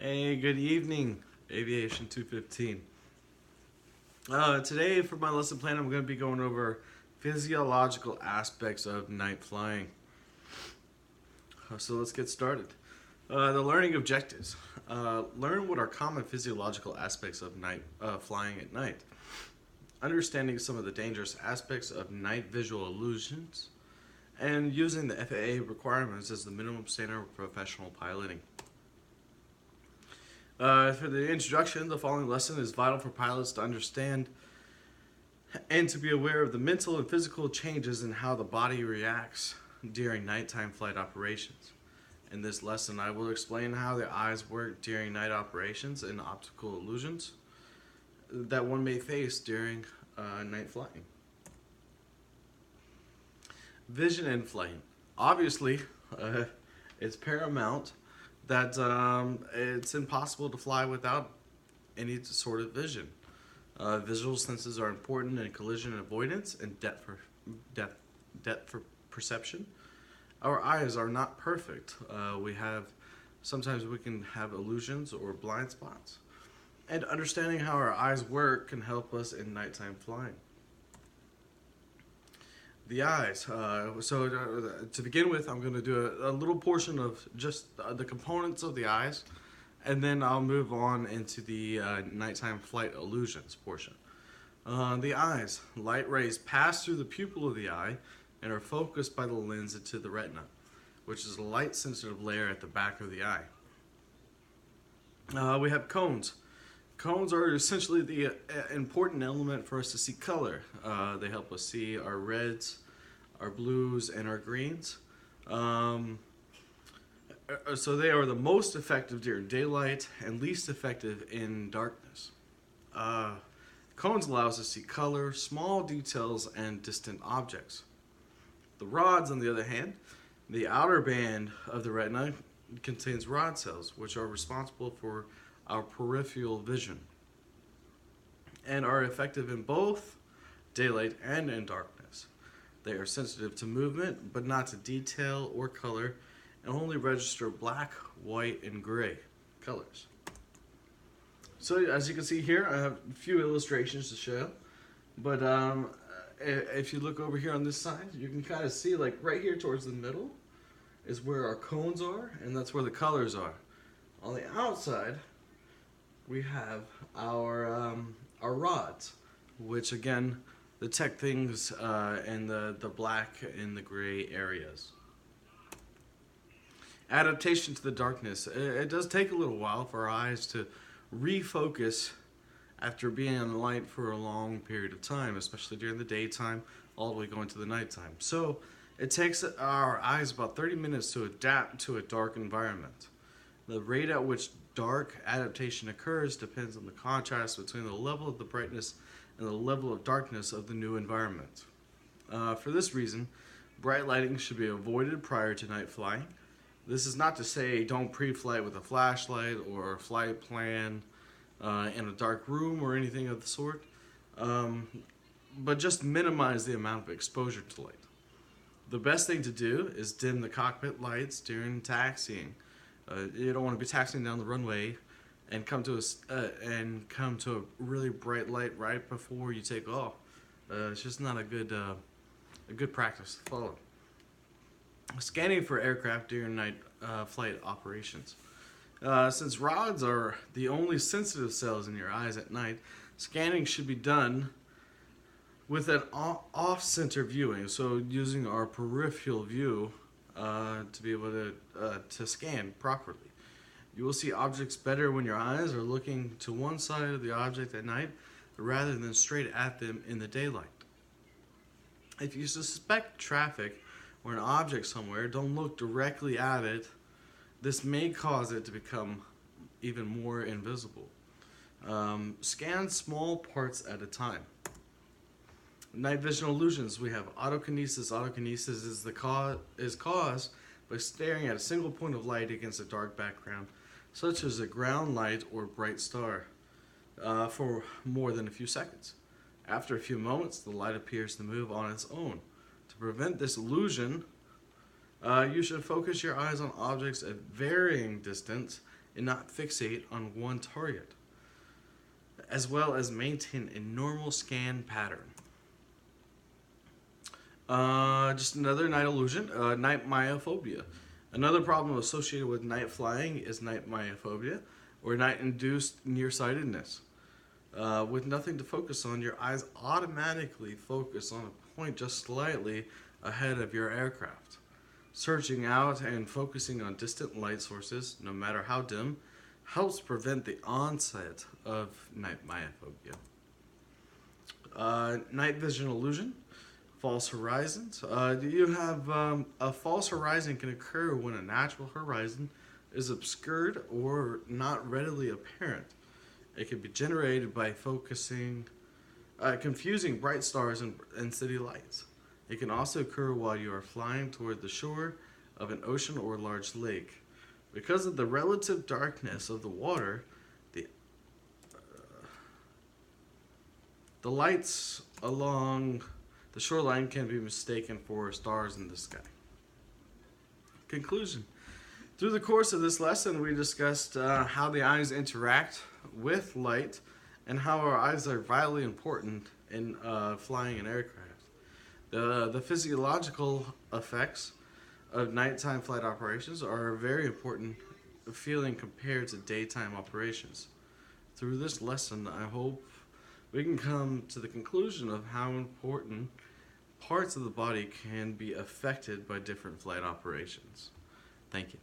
Hey, good evening, Aviation 215. Today, for my lesson plan, I'm going to be going over physiological aspects of night flying. So let's get started. The learning objectives. Learn what are common physiological aspects of night flying at night. Understanding some of the dangerous aspects of night visual illusions. And using the FAA requirements as the minimum standard of professional piloting. For the introduction, the following lesson is vital for pilots to understand and to be aware of the mental and physical changes in how the body reacts during nighttime flight operations. In this lesson, I will explain how the eyes work during night operations and optical illusions that one may face during night flying. Vision in flight. Obviously, it's paramount that it's impossible to fly without any sort of vision. Visual senses are important in collision avoidance and depth for perception. Our eyes are not perfect. Sometimes we can have illusions or blind spots. And understanding how our eyes work can help us in nighttime flying. The eyes. To begin with, I'm going to do a little portion of just the components of the eyes, and then I'll move on into the nighttime flight illusions portion. The eyes. Light rays pass through the pupil of the eye and are focused by the lens into the retina, which is a light-sensitive layer at the back of the eye. We have cones. Cones are essentially the important element for us to see color. They help us see our reds, our blues, and our greens. So they are the most effective during daylight and least effective in darkness. Cones allow us to see color, small details, and distant objects. The rods, on the other hand, the outer band of the retina contains rod cells, which are responsible for our peripheral vision and are effective in both daylight and in darkness. They are sensitive to movement but not to detail or color, and only register black, white, and gray colors. So as you can see here, I have a few illustrations to show, but if you look over here on this side, you can kind of see, like right here towards the middle is where our cones are, and that's where the colors are. On the outside, we have our rods, which again detect things in the black and the gray areas. Adaptation to the darkness. It does take a little while for our eyes to refocus after being in light for a long period of time, especially during the daytime, all the way going to the nighttime. So it takes our eyes about 30 minutes to adapt to a dark environment. The rate at which dark adaptation occurs depends on the contrast between the level of the brightness and the level of darkness of the new environment. For this reason, bright lighting should be avoided prior to night flying. This is not to say don't pre-flight with a flashlight or a flight plan in a dark room or anything of the sort, but just minimize the amount of exposure to light. The best thing to do is dim the cockpit lights during taxiing. You don't want to be taxiing down the runway and come to a really bright light right before you take off. It's just not a good practice to follow. Scanning for aircraft during night flight operations. Since rods are the only sensitive cells in your eyes at night, scanning should be done with an off-center viewing, so using our peripheral view to be able to scan properly. You will see objects better when your eyes are looking to one side of the object at night rather than straight at them in the daylight. If you suspect traffic or an object somewhere, don't look directly at it. This may cause it to become even more invisible. Scan small parts at a time. Night vision illusions. We have autokinesis. Autokinesis is caused by staring at a single point of light against a dark background, such as a ground light or bright star, for more than a few seconds. After a few moments, the light appears to move on its own. To prevent this illusion, you should focus your eyes on objects at varying distance and not fixate on one target, as well as maintain a normal scan pattern. Just another night illusion, night myophobia. Another problem associated with night flying is night myophobia, or night-induced nearsightedness. With nothing to focus on, your eyes automatically focus on a point just slightly ahead of your aircraft. Searching out and focusing on distant light sources, no matter how dim, helps prevent the onset of night myophobia. Night vision illusion, false horizons. A false horizon can occur when a natural horizon is obscured or not readily apparent. It can be generated by confusing bright stars and city lights. It can also occur while you are flying toward the shore of an ocean or large lake. Because of the relative darkness of the water, the lights along the shoreline can be mistaken for stars in the sky. Conclusion. Through the course of this lesson, we discussed how the eyes interact with light and how our eyes are vitally important in flying an aircraft. The physiological effects of nighttime flight operations are a very important feeling compared to daytime operations. Through this lesson, I hope we can come to the conclusion of how important parts of the body can be affected by different flight operations. Thank you.